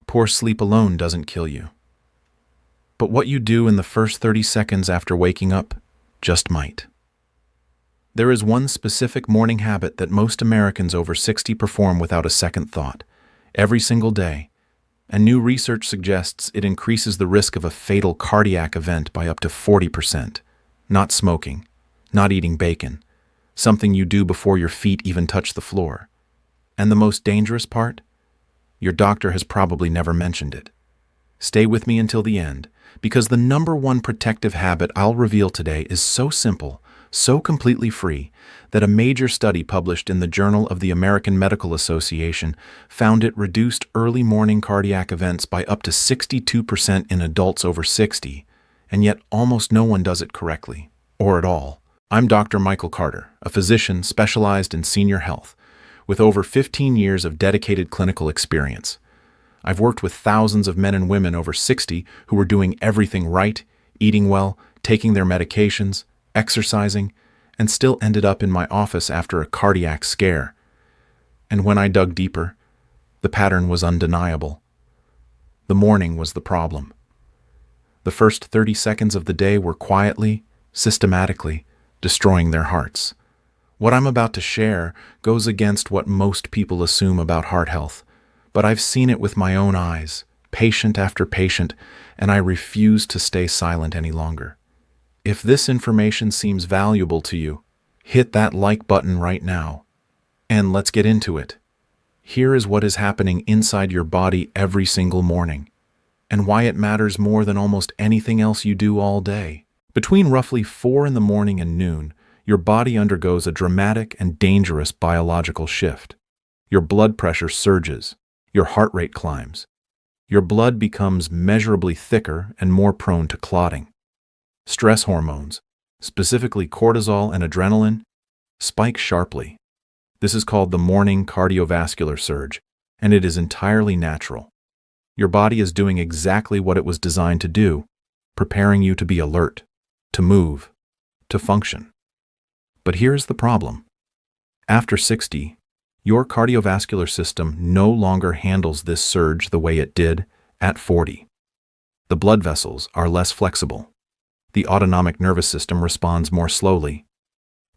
Poor sleep alone doesn't kill you. But what you do in the first 30 seconds after waking up just might. There is one specific morning habit that most Americans over 60 perform without a second thought, every single day, and new research suggests it increases the risk of a fatal cardiac event by up to 40%. Not smoking, not eating bacon, something you do before your feet even touch the floor. And the most dangerous part? Your doctor has probably never mentioned it. Stay with me until the end, because the number one protective habit I'll reveal today is so simple, so completely free, that a major study published in the Journal of the American Medical Association found it reduced early morning cardiac events by up to 62% in adults over 60, and yet almost no one does it correctly, or at all. I'm Dr. Michael Carter, a physician specialized in senior health, with over 15 years of dedicated clinical experience. I've worked with thousands of men and women over 60 who were doing everything right, eating well, taking their medications, exercising, and still ended up in my office after a cardiac scare. And when I dug deeper, the pattern was undeniable. The morning was the problem. The first 30 seconds of the day were quietly, systematically, destroying their hearts. What I'm about to share goes against what most people assume about heart health, but I've seen it with my own eyes, patient after patient, and I refuse to stay silent any longer. If this information seems valuable to you, hit that like button right now. And let's get into it. Here is what is happening inside your body every single morning, and why it matters more than almost anything else you do all day. Between roughly 4 in the morning and noon, your body undergoes a dramatic and dangerous biological shift. Your blood pressure surges, your heart rate climbs. Your blood becomes measurably thicker and more prone to clotting. Stress hormones, specifically cortisol and adrenaline, spike sharply. This is called the morning cardiovascular surge, and it is entirely natural. Your body is doing exactly what it was designed to do, preparing you to be alert, to move, to function. But here's the problem. After 60, your cardiovascular system no longer handles this surge the way it did at 40. The blood vessels are less flexible. The autonomic nervous system responds more slowly.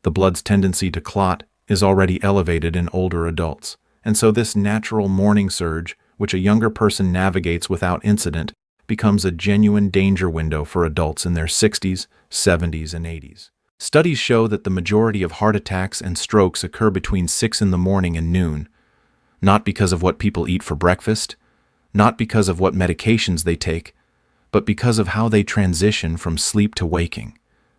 The blood's tendency to clot is already elevated in older adults, and so this natural morning surge, which a younger person navigates without incident, becomes a genuine danger window for adults in their 60s, 70s, and 80s. Studies show that the majority of heart attacks and strokes occur between 6 in the morning and noon, not because of what people eat for breakfast, not because of what medications they take, but because of how they transition from sleep to waking,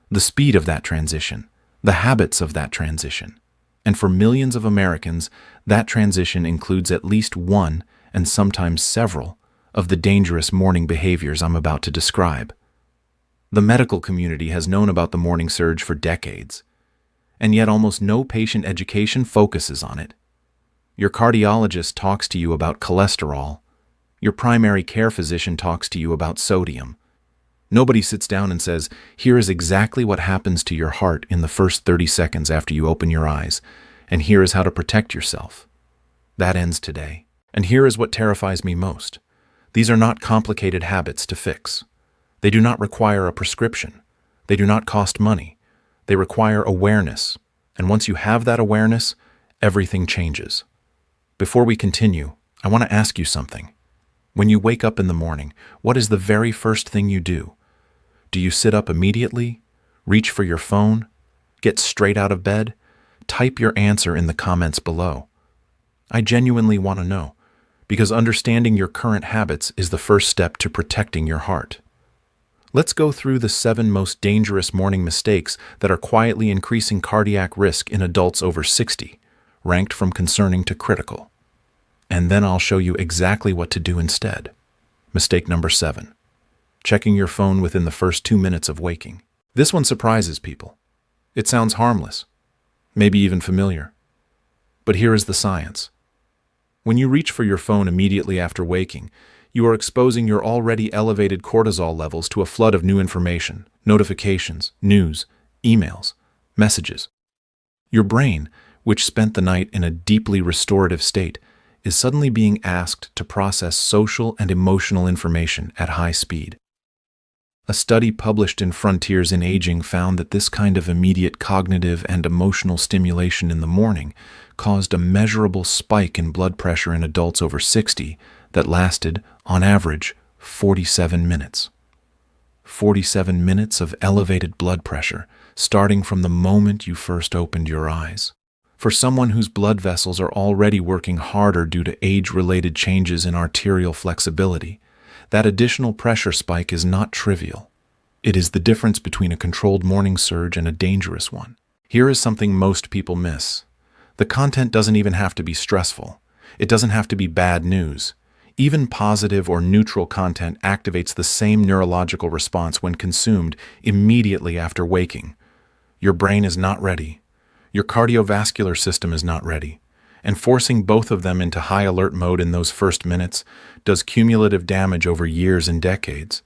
the speed of that transition, the habits of that transition. And for millions of Americans, that transition includes at least one, and sometimes several, of the dangerous morning behaviors I'm about to describe. The medical community has known about the morning surge for decades, and yet almost no patient education focuses on it. Your cardiologist talks to you about cholesterol. Your primary care physician talks to you about sodium. Nobody sits down and says, here is exactly what happens to your heart in the first 30 seconds after you open your eyes, and here is how to protect yourself. That ends today. And here is what terrifies me most. These are not complicated habits to fix. They do not require a prescription. They do not cost money. They require awareness. And once you have that awareness, everything changes. Before we continue, I want to ask you something. When you wake up in the morning, what is the very first thing you do? Do you sit up immediately? Reach for your phone? Get straight out of bed? Type your answer in the comments below. I genuinely want to know, because understanding your current habits is the first step to protecting your heart. Let's go through the 7 most dangerous morning mistakes that are quietly increasing cardiac risk in adults over 60, ranked from concerning to critical. And then I'll show you exactly what to do instead. Mistake number 7. Checking your phone within the first 2 minutes of waking. This one surprises people. It sounds harmless, maybe even familiar. But here is the science. When you reach for your phone immediately after waking, you are exposing your already elevated cortisol levels to a flood of new information, notifications, news, emails, messages. Your brain, which spent the night in a deeply restorative state, is suddenly being asked to process social and emotional information at high speed. A study published in Frontiers in Aging found that this kind of immediate cognitive and emotional stimulation in the morning caused a measurable spike in blood pressure in adults over 60 that lasted, on average, 47 minutes. 47 minutes of elevated blood pressure, starting from the moment you first opened your eyes. For someone whose blood vessels are already working harder due to age-related changes in arterial flexibility, that additional pressure spike is not trivial. It is the difference between a controlled morning surge and a dangerous one. Here is something most people miss. The content doesn't even have to be stressful. It doesn't have to be bad news. Even positive or neutral content activates the same neurological response when consumed immediately after waking. Your brain is not ready. Your cardiovascular system is not ready. And forcing both of them into high alert mode in those first minutes does cumulative damage over years and decades.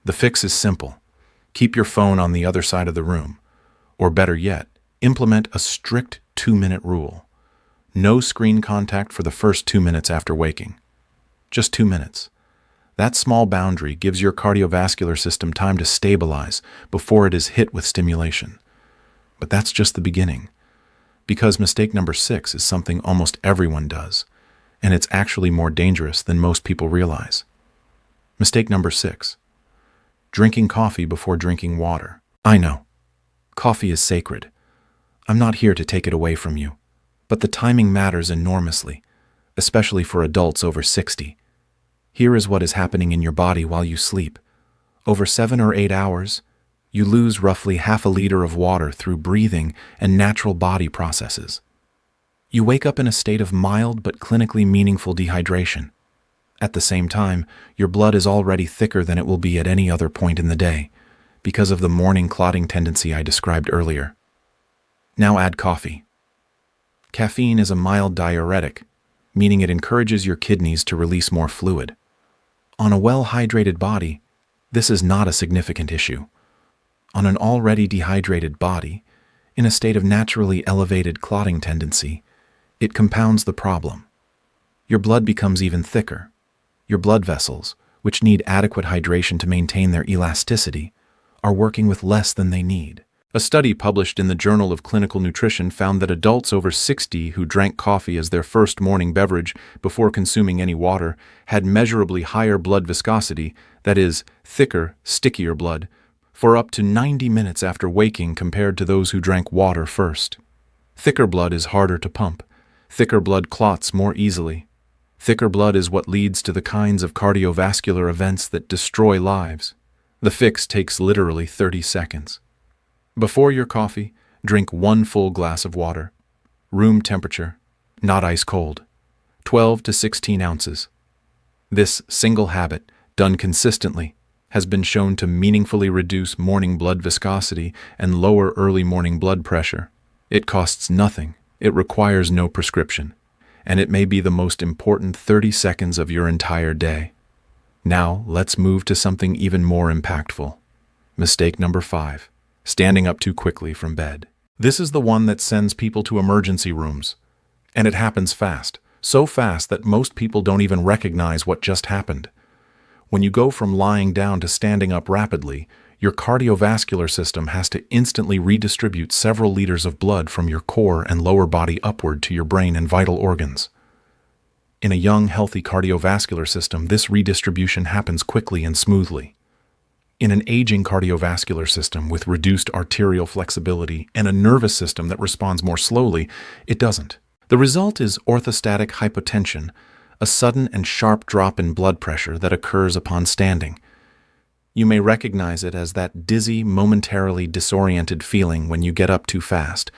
The fix is simple. Keep your phone on the other side of the room. Or better yet, implement a strict 2-minute rule. No screen contact for the first 2 minutes after waking. Just 2 minutes. That small boundary gives your cardiovascular system time to stabilize before it is hit with stimulation. But that's just the beginning. Because mistake number 6 is something almost everyone does, and it's actually more dangerous than most people realize. Mistake number 6. Drinking coffee before drinking water. I know. Coffee is sacred. I'm not here to take it away from you. But the timing matters enormously, especially for adults over 60. Here is what is happening in your body while you sleep. Over 7 or 8 hours, you lose roughly half a liter of water through breathing and natural body processes. You wake up in a state of mild but clinically meaningful dehydration. At the same time, your blood is already thicker than it will be at any other point in the day, because of the morning clotting tendency I described earlier. Now add coffee. Caffeine is a mild diuretic, meaning it encourages your kidneys to release more fluid. On a well-hydrated body, this is not a significant issue. On an already dehydrated body, in a state of naturally elevated clotting tendency, it compounds the problem. Your blood becomes even thicker. Your blood vessels, which need adequate hydration to maintain their elasticity, are working with less than they need. A study published in the Journal of Clinical Nutrition found that adults over 60 who drank coffee as their first morning beverage before consuming any water had measurably higher blood viscosity, that is, thicker, stickier blood, for up to 90 minutes after waking compared to those who drank water first. Thicker blood is harder to pump. Thicker blood clots more easily. Thicker blood is what leads to the kinds of cardiovascular events that destroy lives. The fix takes literally 30 seconds. Before your coffee, drink 1 full glass of water. Room temperature, not ice cold. 12 to 16 ounces. This single habit, done consistently, has been shown to meaningfully reduce morning blood viscosity and lower early morning blood pressure. It costs nothing, it requires no prescription, and it may be the most important 30 seconds of your entire day. Now, let's move to something even more impactful. Mistake number 5. Standing up too quickly from bed. This is the one that sends people to emergency rooms. And it happens fast, so fast that most people don't even recognize what just happened. When you go from lying down to standing up rapidly, your cardiovascular system has to instantly redistribute several liters of blood from your core and lower body upward to your brain and vital organs. In a young, healthy cardiovascular system, this redistribution happens quickly and smoothly. In an aging cardiovascular system with reduced arterial flexibility and a nervous system that responds more slowly, it doesn't. The result is orthostatic hypotension, a sudden and sharp drop in blood pressure that occurs upon standing. You may recognize it as that dizzy, momentarily disoriented feeling when you get up too fast.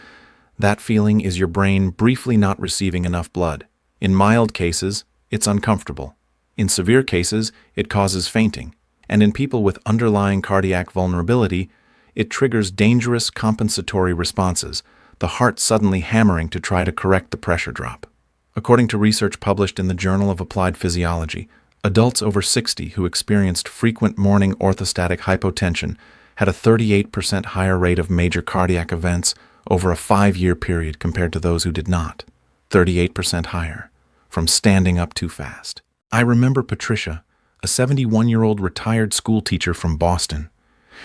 That feeling is your brain briefly not receiving enough blood. In mild cases, it's uncomfortable. In severe cases, it causes fainting. And in people with underlying cardiac vulnerability, it triggers dangerous compensatory responses, the heart suddenly hammering to try to correct the pressure drop. According to research published in the Journal of Applied Physiology, adults over 60 who experienced frequent morning orthostatic hypotension had a 38% higher rate of major cardiac events over a 5-year period compared to those who did not. 38% higher. from standing up too fast. I remember Patricia, a 71-year-old retired school teacher from Boston.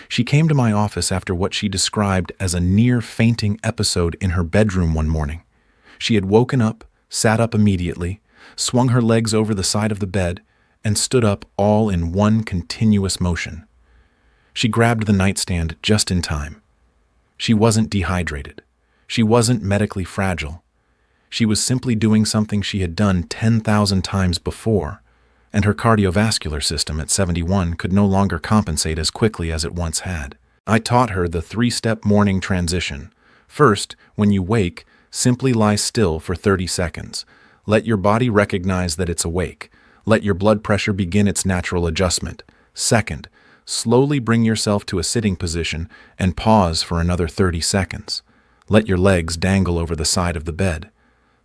She came to my office after what she described as a near-fainting episode in her bedroom one morning. She had woken up, sat up immediately, swung her legs over the side of the bed, and stood up all in one continuous motion. She grabbed the nightstand just in time. She wasn't dehydrated. She wasn't medically fragile. She was simply doing something she had done 10,000 times before, and her cardiovascular system at 71 could no longer compensate as quickly as it once had. I taught her the 3-step morning transition. First, when you wake, simply lie still for 30 seconds. Let your body recognize that it's awake. Let your blood pressure begin its natural adjustment. Second, slowly bring yourself to a sitting position and pause for another 30 seconds. Let your legs dangle over the side of the bed.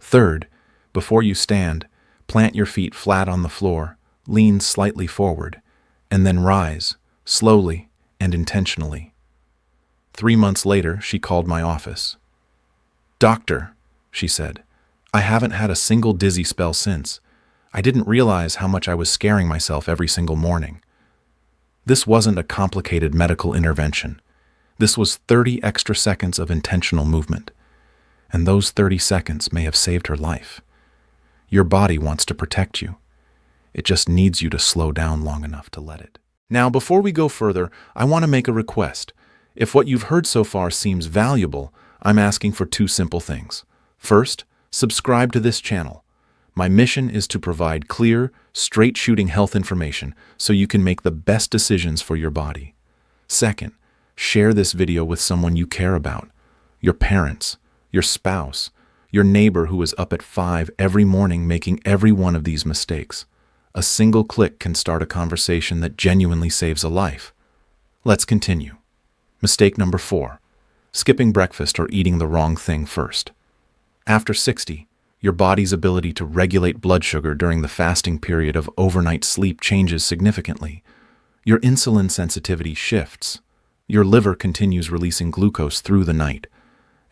Third, before you stand, plant your feet flat on the floor, lean slightly forward, and then rise, slowly and intentionally. 3 months later, she called my office. "Doctor," she said, "I haven't had a single dizzy spell since. I didn't realize how much I was scaring myself every single morning." This wasn't a complicated medical intervention. This was 30 extra seconds of intentional movement. And those 30 seconds may have saved her life. Your body wants to protect you. It just needs you to slow down long enough to let it. Now, before we go further, I want to make a request. If what you've heard so far seems valuable, I'm asking for 2 simple things. First, subscribe to this channel. My mission is to provide clear, straight-shooting health information so you can make the best decisions for your body. Second, share this video with someone you care about, your parents, your spouse, your neighbor who is up at 5 every morning making every one of these mistakes. A single click can start a conversation that genuinely saves a life. Let's continue. Mistake number 4. Skipping breakfast or eating the wrong thing first. After 60, your body's ability to regulate blood sugar during the fasting period of overnight sleep changes significantly. Your insulin sensitivity shifts. Your liver continues releasing glucose through the night.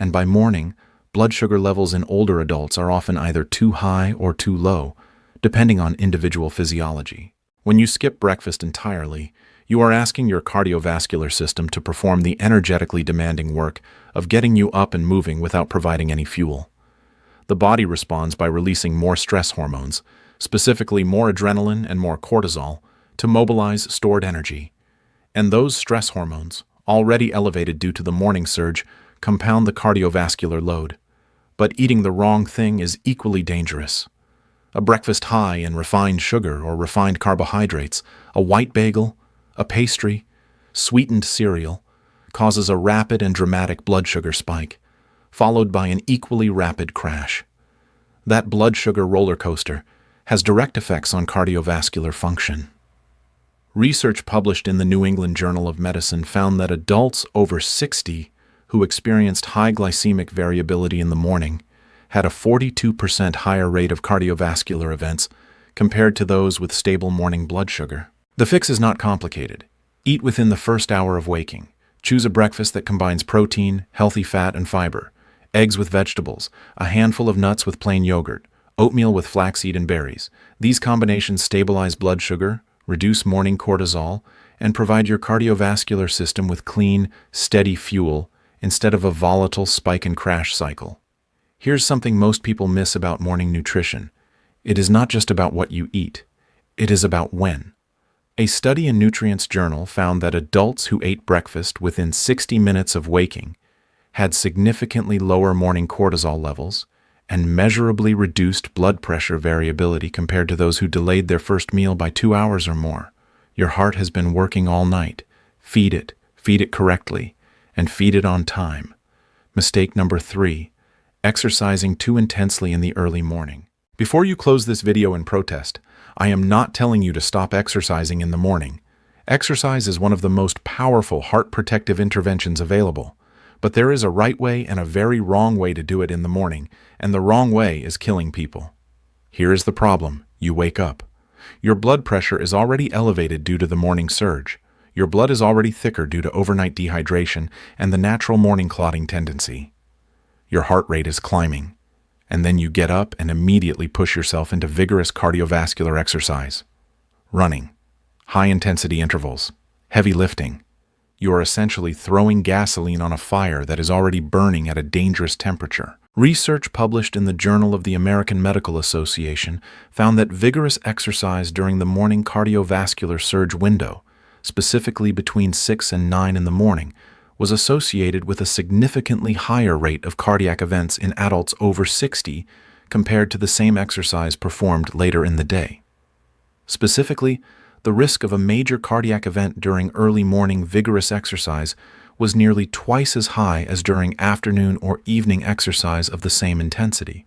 And by morning, blood sugar levels in older adults are often either too high or too low, depending on individual physiology. When you skip breakfast entirely, you are asking your cardiovascular system to perform the energetically demanding work of getting you up and moving without providing any fuel. The body responds by releasing more stress hormones, specifically more adrenaline and more cortisol, to mobilize stored energy. And those stress hormones, already elevated due to the morning surge, compound the cardiovascular load. But eating the wrong thing is equally dangerous. A breakfast high in refined sugar or refined carbohydrates, a white bagel, a pastry, sweetened cereal, causes a rapid and dramatic blood sugar spike, followed by an equally rapid crash. That blood sugar roller coaster has direct effects on cardiovascular function. Research published in the New England Journal of Medicine found that adults over 60 who experienced high glycemic variability in the morning had a 42% higher rate of cardiovascular events compared to those with stable morning blood sugar. The fix is not complicated. Eat within the first hour of waking. Choose a breakfast that combines protein, healthy fat, and fiber, eggs with vegetables, a handful of nuts with plain yogurt, oatmeal with flaxseed and berries. These combinations stabilize blood sugar, reduce morning cortisol, and provide your cardiovascular system with clean, steady fuel instead of a volatile spike and crash cycle. Here's something most people miss about morning nutrition. It is not just about what you eat. It is about when. A study in Nutrients Journal found that adults who ate breakfast within 60 minutes of waking had significantly lower morning cortisol levels and measurably reduced blood pressure variability compared to those who delayed their first meal by 2 hours or more. Your heart has been working all night. Feed it correctly, and feed it on time. Mistake number 3, exercising too intensely in the early morning. Before you close this video in protest, I am not telling you to stop exercising in the morning. Exercise is one of the most powerful heart protective interventions available. But there is a right way and a very wrong way to do it in the morning, and the wrong way is killing people. Here is the problem. You wake up. Your blood pressure is already elevated due to the morning surge. Your blood is already thicker due to overnight dehydration and the natural morning clotting tendency. Your heart rate is climbing. and then you get up and immediately push yourself into vigorous cardiovascular exercise. Running, high-intensity intervals, heavy lifting. You are essentially throwing gasoline on a fire that is already burning at a dangerous temperature. Research published in the Journal of the American Medical Association found that vigorous exercise during the morning cardiovascular surge window, specifically between 6 and 9 in the morning, was associated with a significantly higher rate of cardiac events in adults over 60 compared to the same exercise performed later in the day. Specifically, the risk of a major cardiac event during early morning vigorous exercise was nearly twice as high as during afternoon or evening exercise of the same intensity.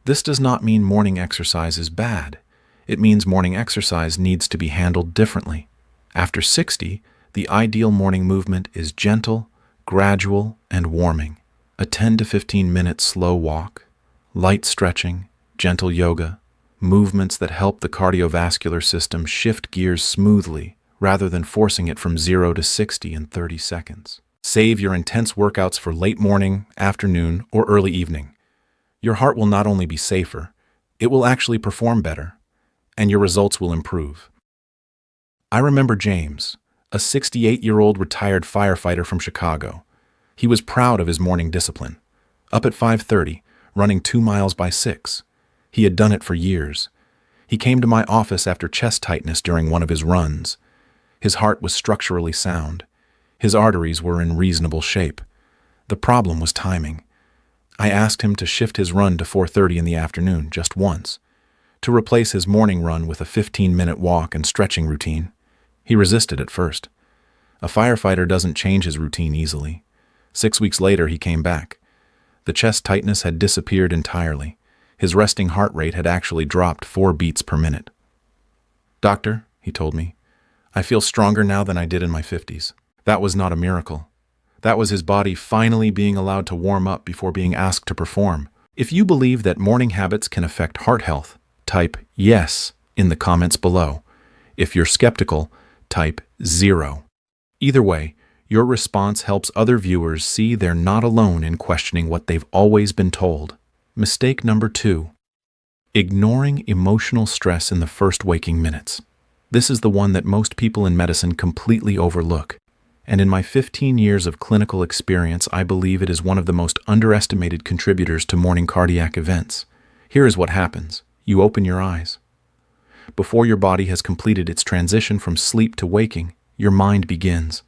This does not mean morning exercise is bad. It means morning exercise needs to be handled differently. After 60, the ideal morning movement is gentle, gradual, and warming. A 10 to 15 minute slow walk, light stretching, gentle yoga, movements that help the cardiovascular system shift gears smoothly rather than forcing it from 0 to 60 in 30 seconds. Save your intense workouts for late morning, afternoon, or early evening. Your heart will not only be safer, it will actually perform better, and your results will improve. I remember James, a 68-year-old retired firefighter from Chicago. He was proud of his morning discipline. Up at 5:30, running 2 miles by 6. He had done it for years. He came to my office after chest tightness during one of his runs. His heart was structurally sound. His arteries were in reasonable shape. The problem was timing. I asked him to shift his run to 4:30 in the afternoon just once, to replace his morning run with a 15-minute walk and stretching routine. He resisted at first. A firefighter doesn't change his routine easily. 6 weeks later, he came back. The chest tightness had disappeared entirely. His resting heart rate had actually dropped 4 beats per minute. "Doctor," he told me, "I feel stronger now than I did in my 50s. That was not a miracle. That was his body finally being allowed to warm up before being asked to perform." If you believe that morning habits can affect heart health, type yes in the comments below. If you're skeptical, type 0. Either way, your response helps other viewers see they're not alone in questioning what they've always been told. Mistake number 2. Ignoring emotional stress in the first waking minutes. This is the one that most people in medicine completely overlook. And in my 15 years of clinical experience, I believe it is one of the most underestimated contributors to morning cardiac events. Here is what happens. You open your eyes. Before your body has completed its transition from sleep to waking, your mind begins.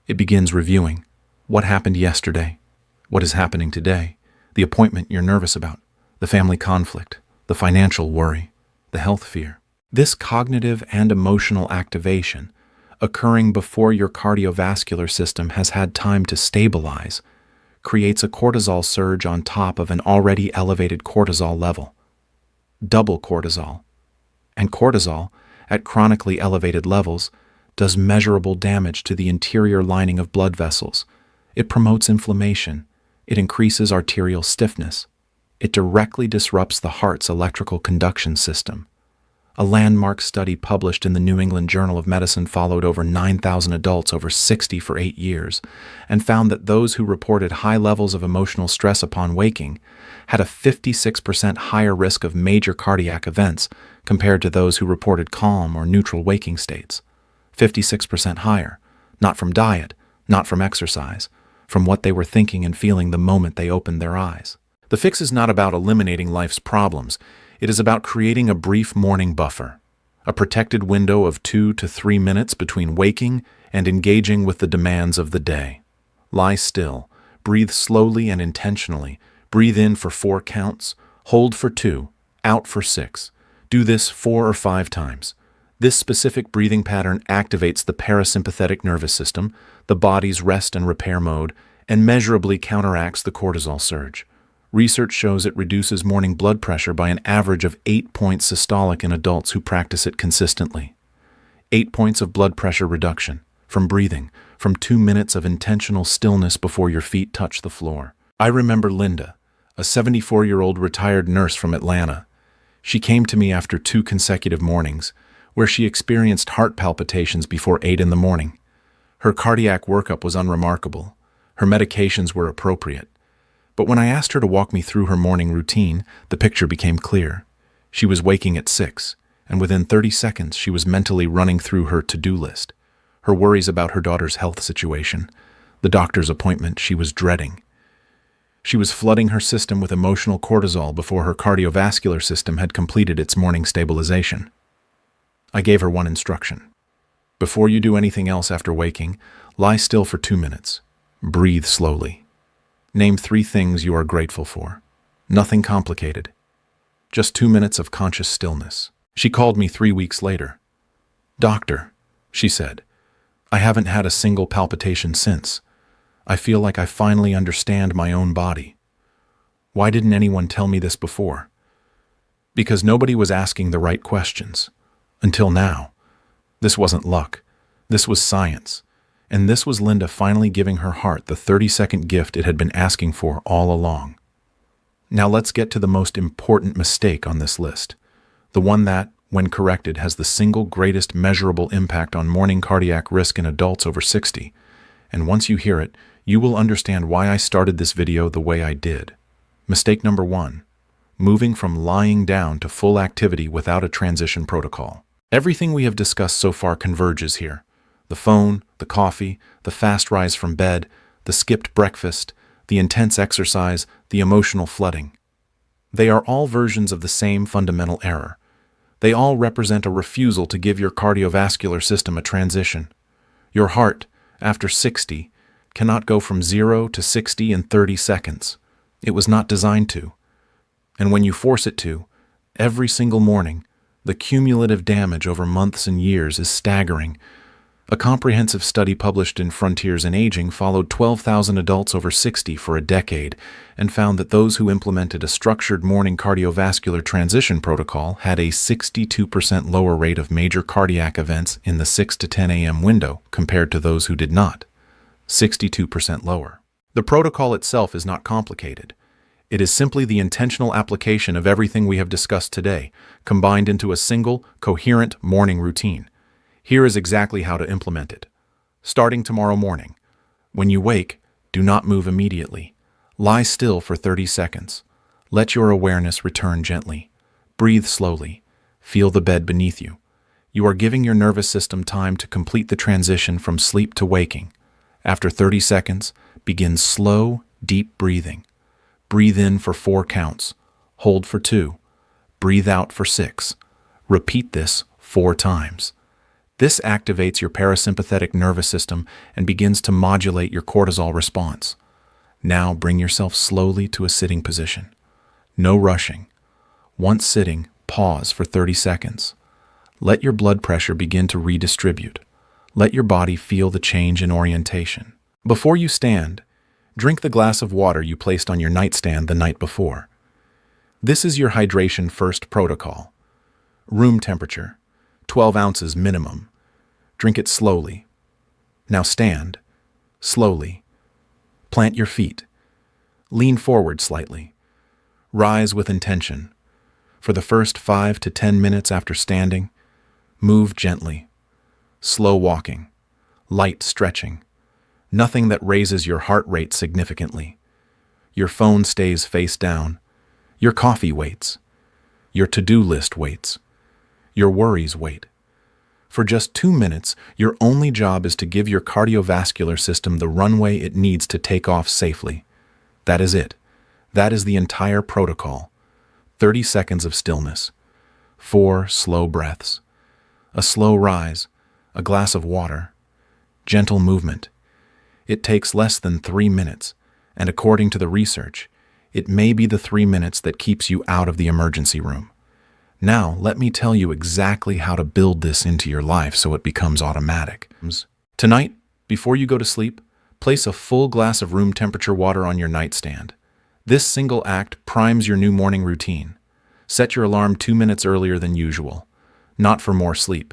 It begins reviewing. What happened yesterday? What is happening today? The appointment you're nervous about, the family conflict, the financial worry, the health fear. This cognitive and emotional activation, occurring before your cardiovascular system has had time to stabilize, creates a cortisol surge on top of an already elevated cortisol level. Double cortisol. And cortisol, at chronically elevated levels, does measurable damage to the interior lining of blood vessels. It promotes inflammation. It increases arterial stiffness. It directly disrupts the heart's electrical conduction system. A landmark study published in the New England Journal of Medicine followed over 9,000 adults over 60 for 8 years and found that those who reported high levels of emotional stress upon waking had a 56% higher risk of major cardiac events compared to those who reported calm or neutral waking states. 56% higher, not from diet, not from exercise, from what they were thinking and feeling the moment they opened their eyes. The fix is not about eliminating life's problems. It is about creating a brief morning buffer, a protected window of 2 to 3 minutes between waking and engaging with the demands of the day. Lie still, breathe slowly and intentionally, breathe in for 4 counts, hold for 2, out for 6. Do this 4 or 5 times. This specific breathing pattern activates the parasympathetic nervous system, the body's rest and repair mode, and measurably counteracts the cortisol surge. Research shows it reduces morning blood pressure by an average of 8 points systolic in adults who practice it consistently. 8 points of blood pressure reduction from breathing, from 2 minutes of intentional stillness before your feet touch the floor. I remember Linda, a 74-year-old retired nurse from Atlanta. She came to me after 2 consecutive mornings, where she experienced heart palpitations before 8 in the morning. Her cardiac workup was unremarkable. Her medications were appropriate. But when I asked her to walk me through her morning routine, the picture became clear. She was waking at 6, and within 30 seconds she was mentally running through her to-do list, her worries about her daughter's health situation, the doctor's appointment she was dreading. She was flooding her system with emotional cortisol before her cardiovascular system had completed its morning stabilization. I gave her one instruction. Before you do anything else after waking, lie still for 2 minutes. Breathe slowly. Name 3 things you are grateful for. Nothing complicated. Just 2 minutes of conscious stillness. She called me 3 weeks later. "Doctor," she said, "I haven't had a single palpitation since. I feel like I finally understand my own body. Why didn't anyone tell me this before?" Because nobody was asking the right questions. Until now. This wasn't luck. This was science. And this was Linda finally giving her heart the 30-second gift it had been asking for all along. Now let's get to the most important mistake on this list. The one that, when corrected, has the single greatest measurable impact on morning cardiac risk in adults over 60. And once you hear it, you will understand why I started this video the way I did. Mistake number 1. Moving from lying down to full activity without a transition protocol. Everything we have discussed so far converges here. The phone, the coffee, the fast rise from bed, the skipped breakfast, the intense exercise, the emotional flooding. They are all versions of the same fundamental error. They all represent a refusal to give your cardiovascular system a transition. Your heart, after 60, cannot go from 0 to 60 in 30 seconds. It was not designed to. And when you force it to, every single morning, the cumulative damage over months and years is staggering. A comprehensive study published in Frontiers in Aging followed 12,000 adults over 60 for a decade and found that those who implemented a structured morning cardiovascular transition protocol had a 62% lower rate of major cardiac events in the 6 to 10 a.m. window compared to those who did not. 62% lower. The protocol itself is not complicated. It is simply the intentional application of everything we have discussed today, combined into a single, coherent morning routine. Here is exactly how to implement it. Starting tomorrow morning. When you wake, do not move immediately. Lie still for 30 seconds. Let your awareness return gently. Breathe slowly. Feel the bed beneath you. You are giving your nervous system time to complete the transition from sleep to waking. After 30 seconds, begin slow, deep breathing. Breathe in for 4 counts. Hold for 2. Breathe out for 6. Repeat this 4 times. This activates your parasympathetic nervous system and begins to modulate your cortisol response. Now bring yourself slowly to a sitting position. No rushing. Once sitting, pause for 30 seconds. Let your blood pressure begin to redistribute. Let your body feel the change in orientation. Before you stand, drink the glass of water you placed on your nightstand the night before. This is your hydration first protocol. Room temperature, 12 ounces minimum. Drink it slowly. Now stand. Slowly. Plant your feet. Lean forward slightly. Rise with intention. For the first 5 to 10 minutes after standing, move gently. Slow walking. Light stretching. Nothing that raises your heart rate significantly. Your phone stays face down. Your coffee waits. Your to-do list waits. Your worries wait. For just 2 minutes, your only job is to give your cardiovascular system the runway it needs to take off safely. That is it. That is the entire protocol. 30 seconds of stillness. 4 slow breaths. A slow rise. A glass of water. Gentle movement. It takes less than 3 minutes, and according to the research, it may be the 3 minutes that keeps you out of the emergency room. Now, let me tell you exactly how to build this into your life so it becomes automatic. Tonight, before you go to sleep, place a full glass of room temperature water on your nightstand. This single act primes your new morning routine. Set your alarm 2 minutes earlier than usual. Not for more sleep.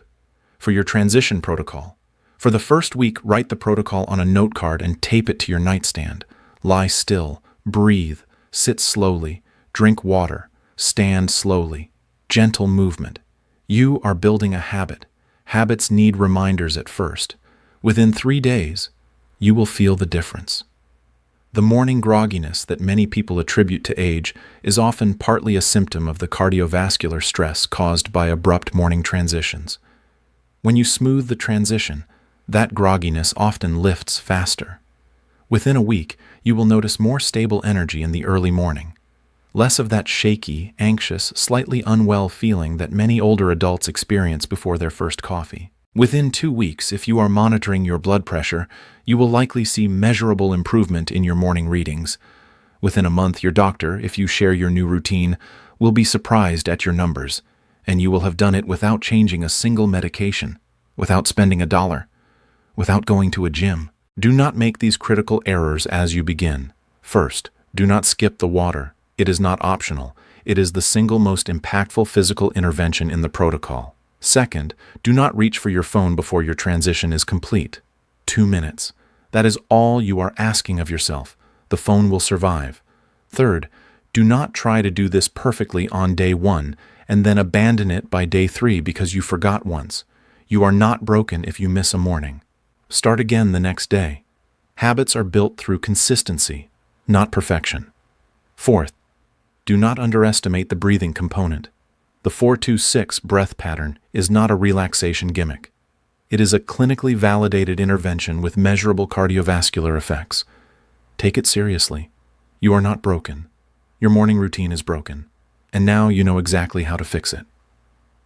For your transition protocol. For the first week, write the protocol on a note card and tape it to your nightstand. Lie still, breathe, sit slowly, drink water, stand slowly. Gentle movement. You are building a habit. Habits need reminders at first. Within 3 days, you will feel the difference. The morning grogginess that many people attribute to age is often partly a symptom of the cardiovascular stress caused by abrupt morning transitions. When you smooth the transition, that grogginess often lifts faster. Within a week, you will notice more stable energy in the early morning. Less of that shaky, anxious, slightly unwell feeling that many older adults experience before their first coffee. Within 2 weeks, if you are monitoring your blood pressure, you will likely see measurable improvement in your morning readings. Within a month, your doctor, if you share your new routine, will be surprised at your numbers, and you will have done it without changing a single medication, without spending $1, without going to a gym. Do not make these critical errors as you begin. First, do not skip the water. It is not optional. It is the single most impactful physical intervention in the protocol. Second, do not reach for your phone before your transition is complete. 2 minutes. That is all you are asking of yourself. The phone will survive. Third, do not try to do this perfectly on day 1 and then abandon it by day 3 because you forgot once. You are not broken if you miss a morning. Start again the next day. Habits are built through consistency, not perfection. Fourth, do not underestimate the breathing component. The 4-2-6 breath pattern is not a relaxation gimmick. It is a clinically validated intervention with measurable cardiovascular effects. Take it seriously. You are not broken. Your morning routine is broken, and now you know exactly how to fix it.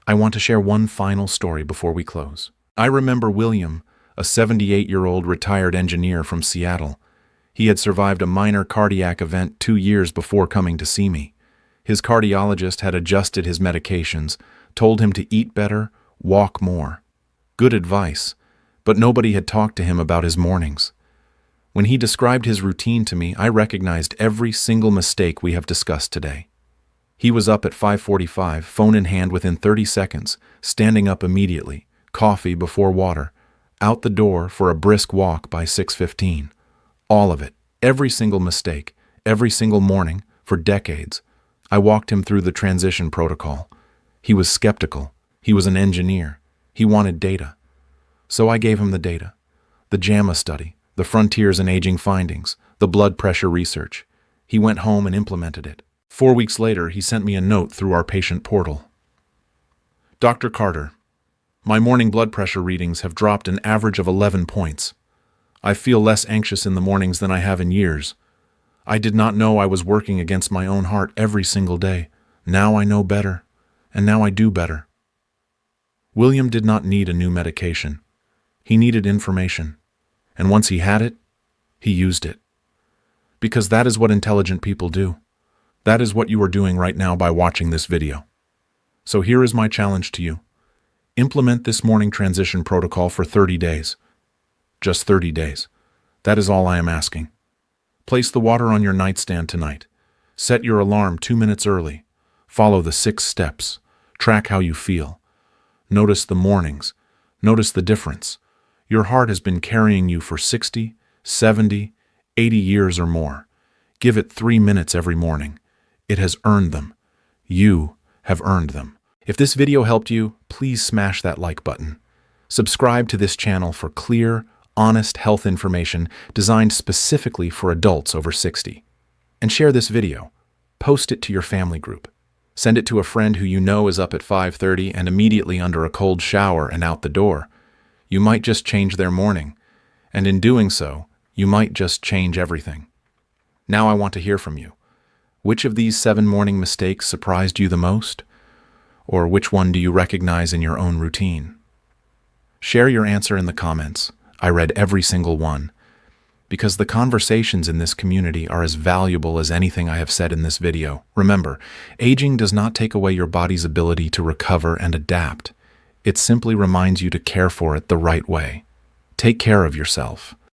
I want to share one final story before we close. I remember William, a 78-year-old retired engineer from Seattle. He had survived a minor cardiac event 2 years before coming to see me. His cardiologist had adjusted his medications, told him to eat better, walk more. Good advice, but nobody had talked to him about his mornings. When he described his routine to me, I recognized every single mistake we have discussed today. He was up at 5:45, phone in hand within 30 seconds, standing up immediately, coffee before water, out the door for a brisk walk by 6:15. All of it, every single mistake, every single morning, for decades. I walked him through the transition protocol. He was skeptical. He was an engineer. He wanted data. So I gave him the data. The JAMA study, the Frontiers in Aging findings, the blood pressure research. He went home and implemented it. 4 weeks later, he sent me a note through our patient portal. Dr. Carter, my morning blood pressure readings have dropped an average of 11 points. I feel less anxious in the mornings than I have in years. I did not know I was working against my own heart every single day. Now I know better, and now I do better. William did not need a new medication. He needed information, and once he had it, he used it. Because that is what intelligent people do. That is what you are doing right now by watching this video. So here is my challenge to you. Implement this morning transition protocol for 30 days. Just 30 days. That is all I am asking. Place the water on your nightstand tonight. Set your alarm 2 minutes early. Follow the 6 steps. Track how you feel. Notice the mornings. Notice the difference. Your heart has been carrying you for 60, 70, 80 years or more. Give it 3 minutes every morning. It has earned them. You have earned them. If this video helped you, please smash that like button. Subscribe to this channel for clear, honest health information designed specifically for adults over 60. And share this video. Post it to your family group. Send it to a friend who you know is up at 5:30 and immediately under a cold shower and out the door. You might just change their morning, and in doing so, you might just change everything. Now I want to hear from you. Which of these 7 morning mistakes surprised you the most? Or which one do you recognize in your own routine? Share your answer in the comments. I read every single one, because the conversations in this community are as valuable as anything I have said in this video. Remember, aging does not take away your body's ability to recover and adapt. It simply reminds you to care for it the right way. Take care of yourself.